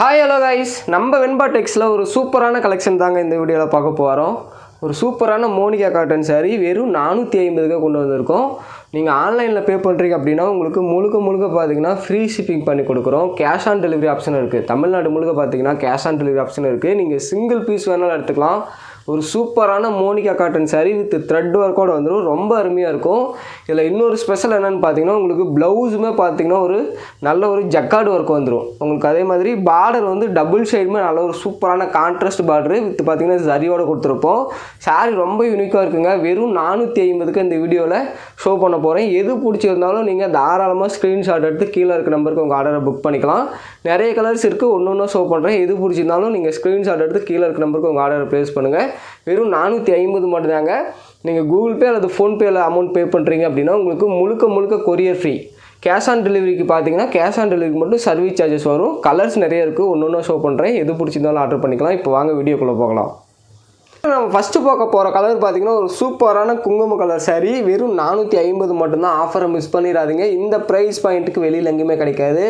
Hi hello guys, நம்ம வெண்பா டெக்ஸில் ஒரு சூப்பரான கலெக்ஷன் தாங்க இந்த வீடியோவில் பார்க்க போகிறோம். ஒரு சூப்பரான மோனிகா காட்டன் சாரீ வெறும் 450க்கு கொண்டு வந்திருக்கோம். நீங்கள் ஆன்லைனில் பே பண்ணுறீங்க அப்படின்னா உங்களுக்கு முழுக்க பார்த்தீங்கன்னா ஃப்ரீ ஷிப்பிங் பண்ணி கொடுக்குறோம். கேஷ் ஆன் டெலிவரி ஆப்ஷன் இருக்குது. தமிழ்நாடு முழுக்க பார்த்தீங்கன்னா கேஷ் ஆன் டெலிவரி ஆப்ஷன் இருக்குது. நீங்கள் சிங்கிள் பீஸ் வேணாலும் எடுத்துக்கலாம். ஒரு சூப்பரான Monica cotton sari with thread ஒர்க்கோடு வந்துடும். ரொம்ப அருமையாக இருக்கும். இதில் இன்னொரு ஸ்பெஷல் என்னென்னு பார்த்தீங்கன்னா உங்களுக்கு ப்ளவுஸுமே பார்த்தீங்கன்னா ஒரு நல்ல ஒரு ஜக்கார்டு ஒர்க் வந்துடும். உங்களுக்கு அதே மாதிரி பார்டர் வந்து டபுள் சைடுமே நல்ல ஒரு சூப்பரான கான்ட்ராஸ்ட் பார்டரு வித் பார்த்தீங்கன்னா சரியோடு கொடுத்துருப்போம். சாரீ ரொம்ப யூனிக்காக இருக்குங்க. வெறும் 450க்கு இந்த வீடியோவில் ஷோ பண்ண போகிறேன். எது பிடிச்சிருந்தாலும் நீங்கள் தாராளமாக ஸ்க்ரீன்ஷாட் எடுத்து கீழே இருக்க நம்பருக்கு உங்கள் ஆர்டரை புக் பண்ணிக்கலாம். நிறைய கலர்ஸ் இருக்குது, ஒன்று ஷோ பண்ணுறேன். எது பிடிச்சிருந்தாலும் நீங்கள் ஸ்க்ரீன்ஷாட் எடுத்து கீழே இருக்க நம்பருக்கு உங்கள் ஆர்டரை ப்ளேஸ் பண்ணுங்கள். வெறும் 450 மட்டும்தாங்க. நீங்கள் கூகுள் பே அல்லது ஃபோன்பேயில் அமௌண்ட் பே பண்ணுறீங்க அப்படின்னா உங்களுக்கு முழுக்க கொரியர் ஃப்ரீ. கேஷ் ஆன் டெலிவரிக்கு பார்த்தீங்கன்னா கேஷ் ஆன் டெலிவரிக்கு மட்டும் சர்வீஸ் சார்ஜஸ் வரும். கலர்ஸ் நிறைய இருக்குது, ஒன்று ஷோ பண்ணுறேன். எது பிடிச்சிருந்தாலும் ஆர்டர் பண்ணிக்கலாம். இப்போ வாங்க வீடியோக்குள்ளே போகலாம். நம்ம ஃபஸ்ட்டு பார்க்க போகிற கலர் பார்த்திங்கன்னா ஒரு சூப்பரான குங்கும கலர் சாரீ. வெறும் 450 மட்டும்தான். ஆஃபரை மிஸ் பண்ணிடாதீங்க. இந்த ப்ரைஸ் பாயிண்ட்டுக்கு வெளியில் எங்கேயுமே கிடைக்காது.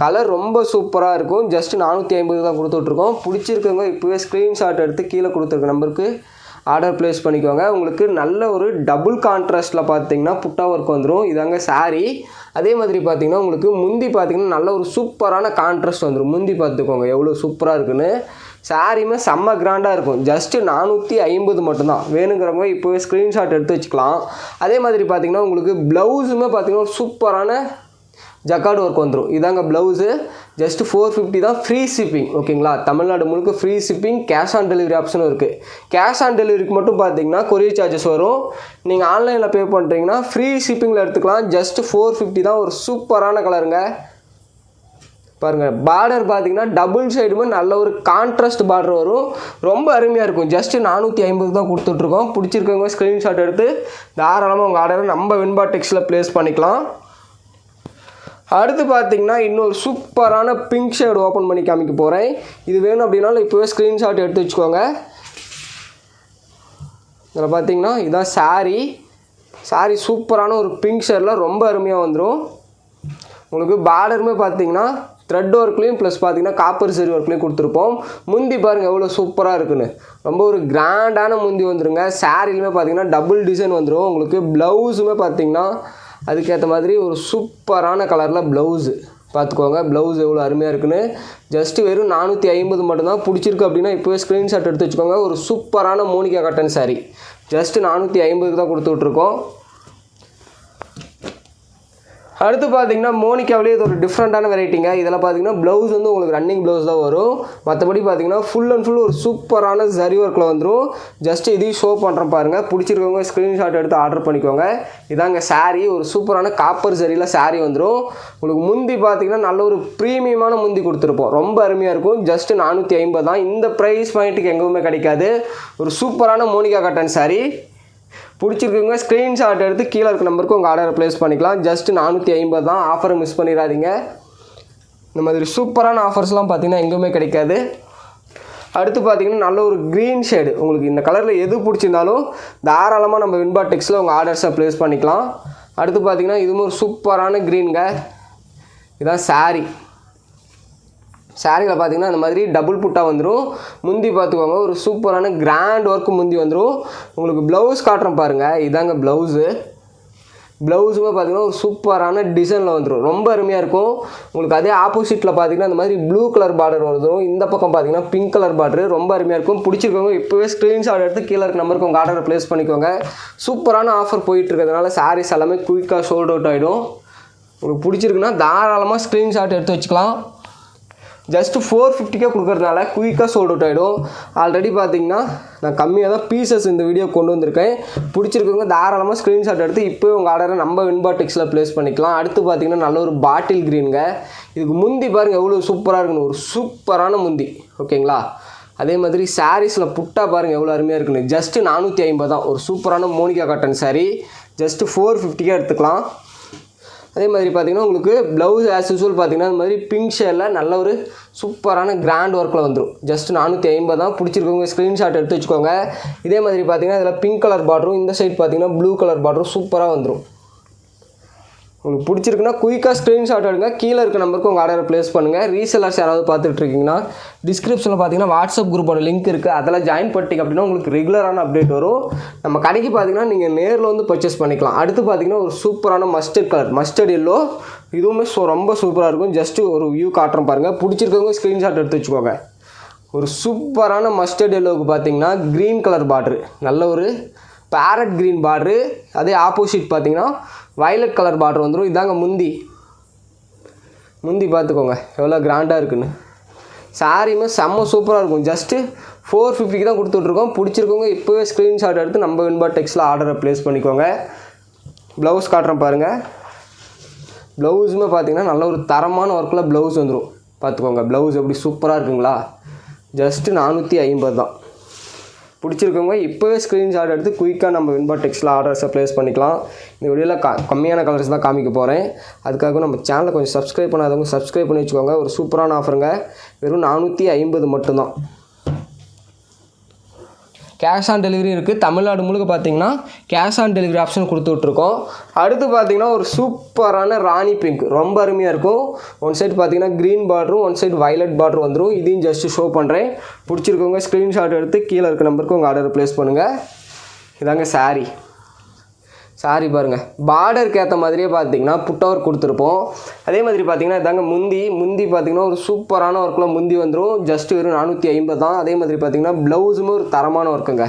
கலர் ரொம்ப சூப்பராக இருக்கும். ஜஸ்ட் 450 தான் கொடுத்துட்ருக்கோம். பிடிச்சிருக்கவங்க இப்போவே ஸ்க்ரீன்ஷாட் எடுத்து கீழே கொடுத்துருக்க நம்பருக்கு ஆர்டர் ப்ளேஸ் பண்ணிக்கோங்க. உங்களுக்கு நல்ல ஒரு டபுள் கான்ட்ராஸ்ட்டில் பார்த்தீங்கன்னா புட்டா ஒர்க் வந்துடும். இதாங்க சாரீ. அதே மாதிரி பார்த்தீங்கன்னா உங்களுக்கு முந்தி பார்த்தீங்கன்னா நல்ல ஒரு சூப்பரான கான்ட்ராஸ்ட் வந்துடும். முந்தி பார்த்துக்கோங்க எவ்வளோ சூப்பராக இருக்குன்னு. சாரீமே செம்ம கிராண்டாக இருக்கும். ஜஸ்ட்டு 450 மட்டும்தான். வேணுங்கிறவங்க இப்போவே ஸ்க்ரீன்ஷாட் எடுத்து வச்சுக்கலாம். அதே மாதிரி பார்த்திங்கன்னா உங்களுக்கு ப்ளவுஸுமே பார்த்திங்கன்னா ஒரு சூப்பரான ஜக்கார்டு ஒர்க் வந்துடும். இதாங்க ப்ளவுஸு. ஜஸ்ட்டு 450 தான். Free shipping. ஓகேங்களா? தமிழ்நாடு முழுக்க free shipping. Cash on delivery ஆப்ஷனும் இருக்குது. கேஷ் ஆன் டெலிவரிக்கு மட்டும் பார்த்தீங்கன்னா கொரியர் சார்ஜஸ் வரும். நீங்கள் ஆன்லைனில் பே பண்ணுறீங்கன்னா ஃப்ரீ ஷிப்பிங்கில் எடுத்துக்கலாம். ஜஸ்ட்டு 450 தான். ஒரு சூப்பரான கலருங்க. பாருங்கள், பார்டர் பார்த்தீங்கன்னா டபுள் சைடுமே நல்ல ஒரு கான்ட்ராஸ்ட் பார்டர் வரும். ரொம்ப அருமையாக இருக்கும். ஜஸ்ட்டு 450 தான் கொடுத்துட்ருக்கோம். பிடிச்சிருக்கவங்க ஸ்க்ரீன்ஷாட் எடுத்து தாராளமாக உங்கள் ஆர்டரை நம்ம வெண்பா டெக்ஸில் ப்ளேஸ் பண்ணிக்கலாம். அடுத்து பார்த்தீங்கன்னா இன்னொரு சூப்பரான பிங்க் ஷேடு ஓப்பன் பண்ணி காமிக்க போகிறேன். இது வேணும் அப்படின்னாலும் இப்போவே ஸ்க்ரீன்ஷாட் எடுத்து வச்சுக்கோங்க. இதில் பார்த்தீங்கன்னா இதுதான் சாரீ சூப்பரான ஒரு பிங்க் ஷேடில் ரொம்ப அருமையாக வந்துடும். உங்களுக்கு பார்டருமே பார்த்தீங்கன்னா த்ரெட் ஒர்க்லேயும் ப்ளஸ் பார்த்தீங்கன்னா காப்பர் சரி ஒர்க்லேயும் கொடுத்துருப்போம். முந்தி பாருங்கள் எவ்வளோ சூப்பராக இருக்குன்னு. ரொம்ப ஒரு கிராண்டான முந்தி வந்துடுங்க. சாரிலுமே பார்த்தீங்கன்னா டபுள் டிசைன் வந்துடும். உங்களுக்கு ப்ளவுஸுமே பார்த்தீங்கன்னா அதுக்கேற்ற மாதிரி ஒரு சூப்பரான கலரில் ப்ளவுஸு பார்த்துக்கோங்க. ப்ளவுஸ் எவ்வளோ அருமையாக இருக்குன்னு. ஜஸ்ட்டு வெறும் 450 மட்டும்தான். பிடிச்சிருக்கு அப்படின்னா இப்போவே ஸ்க்ரீன்ஷாட் எடுத்து வச்சுக்கோங்க. ஒரு சூப்பரான மோனிகா காட்டன் சாரீ. ஜஸ்ட்டு 450 தான் கொடுத்துட்ருக்கோம். அடுத்து பார்த்தீங்கன்னா மோனிகாவிலே இது ஒரு டிஃப்ரெண்ட்டான வெரைட்டிங்க. இதில் பார்த்தீங்கன்னா ப்ளவுஸ் வந்து உங்களுக்கு ரன்னிங் ப்ளவுஸ் தான் வரும். மற்றபடி பார்த்தீங்கன்னா ஃபுல் அண்ட் ஃபுல் ஒரு சூப்பரான சரி ஒர்க்கில் வந்துடும். ஜஸ்ட் இதையும் ஷோ பண்ணுறேன் பாருங்கள். பிடிச்சிருக்கவங்க ஸ்க்ரீன்ஷாட் எடுத்து ஆர்டர் பண்ணிக்கோங்க. இதாங்க சாரீ. ஒரு சூப்பரான காப்பர் சரியில் சாரீ வந்துடும். உங்களுக்கு முந்தி பார்த்தீங்கன்னா நல்ல ஒரு ப்ரீமியமான முந்தி கொடுத்துருப்போம். ரொம்ப அருமையாக இருக்கும். ஜஸ்ட்டு 450 தான். இந்த ப்ரைஸ் பாயிண்ட்டுக்கு எங்கேயுமே கிடைக்காது. ஒரு சூப்பரான மோனிகா காட்டன் சாரீ. பிடிச்சிருக்கவங்க ஸ்க்ரீன்ஷாட் எடுத்து கீழே இருக்க நம்பருக்கு உங்கள் ஆர்டரை ப்ளேஸ் பண்ணிக்கலாம். ஜஸ்ட்டு 450 தான். ஆஃபரை மிஸ் பண்ணிடாதீங்க. இந்த மாதிரி சூப்பரான ஆஃபர்ஸ்லாம் பார்த்தீங்கன்னா எங்கேயுமே கிடைக்காது. அடுத்து பார்த்தீங்கன்னா நல்ல ஒரு க்ரீன் ஷேடு. உங்களுக்கு இந்த கலரில் எது பிடிச்சிருந்தாலும் தாராளமாக நம்ம வெண்பா டெக்ஸில் உங்கள் ஆர்டர்ஸை ப்ளேஸ் பண்ணிக்கலாம். அடுத்து பார்த்தீங்கன்னா இதுவும் ஒரு சூப்பரான க்ரீனுங்க. இதுதான் சாரியில் பார்த்தீங்கன்னா இந்த மாதிரி டபுள் புட்டா வந்துடும். முந்தி பார்த்துக்கோங்க ஒரு சூப்பரான கிராண்ட் ஒர்க்கு முந்தி வந்துடும். உங்களுக்கு ப்ளவுஸ் காட்டுறேன் பாருங்கள். இதாங்க ப்ளவுஸுமே பார்த்தீங்கன்னா ஒரு சூப்பரான டிசைனில் வந்துடும். ரொம்ப அருமையாக இருக்கும். உங்களுக்கு அதே ஆப்போசிட்டில் பார்த்தீங்கன்னா இந்த மாதிரி ப்ளூ கலர் பார்டர் வந்துடும். இந்த பக்கம் பார்த்தீங்கன்னா பிங்க் கலர் பார்டர். ரொம்ப அருமையாக இருக்கும். பிடிச்சிருக்கவங்க இப்போவே ஸ்க்ரீன்ஷாட் எடுத்து கீழே இருக்க நம்பருக்கு உங்கள் ஆர்டரை ப்ளேஸ் பண்ணிக்கோங்க. சூப்பரான ஆஃபர் போயிட்டுருக்கிறதுனால சாரீஸ் எல்லாமே குயிக்காக சோல்ட் அவுட் ஆகிடும். உங்களுக்கு பிடிச்சிருக்குன்னா தாராளமாக ஸ்க்ரீன்ஷாட் எடுத்து வச்சுக்கலாம். ஜஸ்ட்டு 450க்கே கொடுக்குறதுனால குயிக்காக சோல்ட் அவுட் ஆகிடும். ஆல்ரெடி பார்த்தீங்கன்னா நான் கம்மியாக தான் பீசஸ் இந்த வீடியோ கொண்டு வந்திருக்கேன். பிடிச்சிருக்கவங்க தாராளமாக ஸ்க்ரீன்ஷாட் எடுத்து இப்போவே உங்கள் ஆர்டரை நம்ம வெண்பா டெக்ஸில் ப்ளேஸ் பண்ணிக்கலாம். அடுத்து பார்த்தீங்கன்னா நல்ல ஒரு பாட்டில் க்ரீனுங்க. இதுக்கு முந்தி பாருங்கள் எவ்வளோ சூப்பராக இருக்குன்னு. ஒரு சூப்பரான முந்தி. ஓகேங்களா? அதே மாதிரி சாரீஸில் புட்டா பாருங்கள் எவ்வளோ அருமையாக இருக்குன்னு. ஜஸ்ட்டு 450 தான். ஒரு சூப்பரான மோனிகா காட்டன் சாரீ. ஜஸ்ட்டு 450க்கே எடுத்துக்கலாம். அதே மாதிரி பார்த்தீங்கன்னா உங்களுக்கு ப்ளவுஸ் ஆஸ் யூஸ்வல் பார்த்தீங்கன்னா இந்த மாதிரி பிங்க் ஷேடில் நல்ல ஒரு சூப்பரான கிராண்ட் ஒர்க்கில் வந்துடும். ஜஸ்ட் 450 தான். பிடிச்சிருக்கவங்க ஸ்க்ரீன்ஷாட் எடுத்து வச்சுக்கோங்க. இதே மாதிரி பார்த்தீங்கன்னா இதில் பிங்க் கலர் பார்டரும் இந்த சைட் பார்த்தீங்கன்னா ப்ளூ கலர் பார்டரும் சூப்பராக வந்துடும். உங்களுக்கு பிடிச்சிருக்குன்னா குயிக்காக ஸ்க்ரீன்ஷாட் எடுங்க, கீழே இருக்க நம்பருக்கு உங்கள் ஆர்டரை ப்ளேஸ் பண்ணுங்கள். ரீசெல்லர்ஸ் யாராவது பார்த்துட்டு இருக்கீங்கன்னா டிஸ்கிரிப்ஷனில் பார்த்தீங்கன்னா வாட்ஸ்அப் குரூப்போட லிங்க் இருக்குது, அதெல்லாம் ஜாயின் பண்ணிட்டீங்க அப்படின்னா உங்களுக்கு ரெகுலரான அப்டேட் வரும். நம்ம கடைக்கு பார்த்தீங்கன்னா நீங்கள் நேரில் வந்து பர்ச்சேஸ் பண்ணிக்கலாம். அடுத்து பார்த்தீங்கன்னா ஒரு சூப்பரான மஸ்டர்ட் கலர், மஸ்டர்ட் எல்லோ, இதுவுமே ரொம்ப சூப்பராக இருக்கும். ஜஸ்ட்டு ஒரு வியூ காட்டுறோம் பாருங்கள், பிடிச்சிருக்கவங்க ஸ்க்ரீன்ஷாட் எடுத்து வச்சுக்கோங்க. ஒரு சூப்பரான மஸ்டர்ட் எல்லோவுக்கு பார்த்தீங்கன்னா க்ரீன் கலர் பார்ட்ரு, நல்ல ஒரு பேரட் க்ரீன் பார்ட்ரு. அதே ஆப்போசிட் பார்த்தீங்கன்னா வயலட் கலர் பார்டர் வந்துடும். இதாங்க முந்தி பார்த்துக்கோங்க எவ்வளோ கிராண்டாக இருக்குன்னு. சாரியுமே செம்ம சூப்பராக இருக்கும். ஜஸ்ட்டு 450 தான் கொடுத்துட்ருக்கோம். பிடிச்சிருக்கோங்க இப்போவே ஸ்க்ரீன்ஷாட் எடுத்து நம்ம வெண்பா டெக்ஸில் ஆர்டரை ப்ளேஸ் பண்ணிக்கோங்க. ப்ளவுஸ் காட்டுறேன் பாருங்கள். ப்ளவுஸுமே பார்த்தீங்கன்னா நல்ல ஒரு தரமான ஒர்க்கில் ப்ளவுஸ் வந்துடும். பார்த்துக்கோங்க ப்ளவுஸ் எப்படி சூப்பராக இருக்குங்களா. ஜஸ்ட்டு 450 தான். பிடிச்சிருக்கவங்க இப்போவே ஸ்க்ரீன்ஷாட் எடுத்து குயிக்காக நம்ம வெண்பா டெக்ஸில் ஆர்டர்ஸை ப்ளேஸ் பண்ணிக்கலாம். இந்த வீடியோவில் கம்மியான கலர்ஸ் தான் காமிக்க போகிறேன். அதுக்காக நம்ம சேனலை கொஞ்சம் சப்ஸ்கிரைப் பண்ணாதவங்க சப்ஸ்கிரைப் பண்ணி வச்சுக்கோங்க. ஒரு சூப்பரான ஆஃபருங்க, வெறும் 450 மட்டும்தான். கேஷ் ஆன் டெலிவரி இருக்குது. தமிழ்நாடு முழுக்க பார்த்தீங்கன்னா கேஷ் ஆன் டெலிவரி ஆப்ஷன் கொடுத்துட்ருக்கோம். அடுத்து பார்த்தீங்கன்னா ஒரு சூப்பரான ராணி பிங்க், ரொம்ப அருமையாக இருக்கும். ஒன் சைடு பார்த்தீங்கன்னா க்ரீன் பார்டரும் ஒன் சைடு வயலட் பார்டரும் வந்துடும். இதையும் ஜஸ்ட்டு ஷோ பண்ணுறேன். பிடிச்சிருக்கவங்க ஸ்க்ரீன்ஷாட் எடுத்து கீழே இருக்க நம்பருக்கு உங்கள் ஆர்டர் ப்ளேஸ் பண்ணுங்கள். இதாங்க சாரி பாருங்கள், பார்டருக்கு ஏற்ற மாதிரியே பார்த்தீங்கன்னா புட்டவர் கொடுத்துருப்போம். அதே மாதிரி பார்த்தீங்கன்னா இதாங்க முந்தி பார்த்தீங்கன்னா ஒரு சூப்பரான ஒர்க்கில் முந்தி வந்துடும். ஜஸ்ட்டு வெறும் 450 தான். அதே மாதிரி பார்த்தீங்கன்னா ப்ளவுஸுமே ஒரு தரமான ஒர்க்குங்க,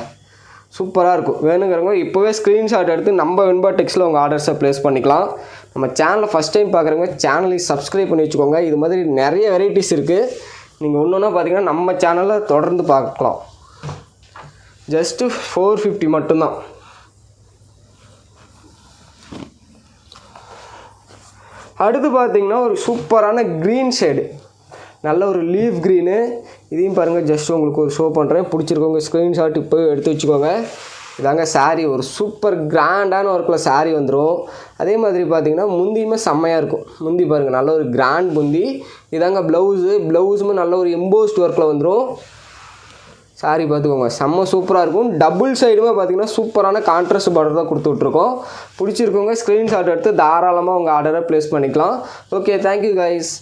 சூப்பராக இருக்கும். வேணுங்கிறவங்க இப்போவே ஸ்க்ரீன்ஷாட் எடுத்து நம்ம வெண்பா டெக்ஸில் உங்கள் ஆர்டர்ஸை ப்ளேஸ் பண்ணிக்கலாம். நம்ம சேனலை ஃபஸ்ட் டைம் பார்க்குறவங்க சேனலையும் சப்ஸ்கிரைப் பண்ணி வச்சுக்கோங்க. இது மாதிரி நிறைய வெரைட்டிஸ் இருக்குது. நீங்கள் ஒன்று பார்த்தீங்கன்னா நம்ம சேனலில் தொடர்ந்து பார்க்கலாம். ஜஸ்ட்டு 450 மட்டும்தான். அடுத்து பார்த்தீங்கன்னா ஒரு சூப்பரான க்ரீன் ஷேடு, நல்ல ஒரு லீஃப் க்ரீனு. இதையும் பாருங்கள், ஜஸ்ட் உங்களுக்கு ஒரு ஷோ பண்ணுறேன். பிடிச்சிருக்கவங்க ஸ்க்ரீன்ஷாட் இப்போ எடுத்து வச்சுக்கோங்க. இதாங்க சாரீ, ஒரு சூப்பர் கிராண்டான ஒர்க்கில் சாரீ வந்துடும். அதே மாதிரி பார்த்தீங்கன்னா முந்தியுமே செம்மையாக இருக்கும். முந்தி பாருங்கள், நல்ல ஒரு கிராண்ட் முந்தி. இதாங்க ப்ளவுஸுமே நல்ல ஒரு எம்போஸ்ட் ஒர்க்கில் வந்துடும். சாரி பார்த்துக்கோங்க, செம்ம சூப்பராக இருக்கும். டபுள் சைடுமே பார்த்தீங்கன்னா சூப்பரான கான்ட்ராஸ்ட் பார்டர் தான் கொடுத்து விட்ருக்கோம். பிடிச்சிருக்கவங்க ஸ்க்ரீன்ஷாட் எடுத்து தாராளமாக உங்கள் ஆர்டரை ப்ளேஸ் பண்ணிக்கலாம். Okay, thank you guys.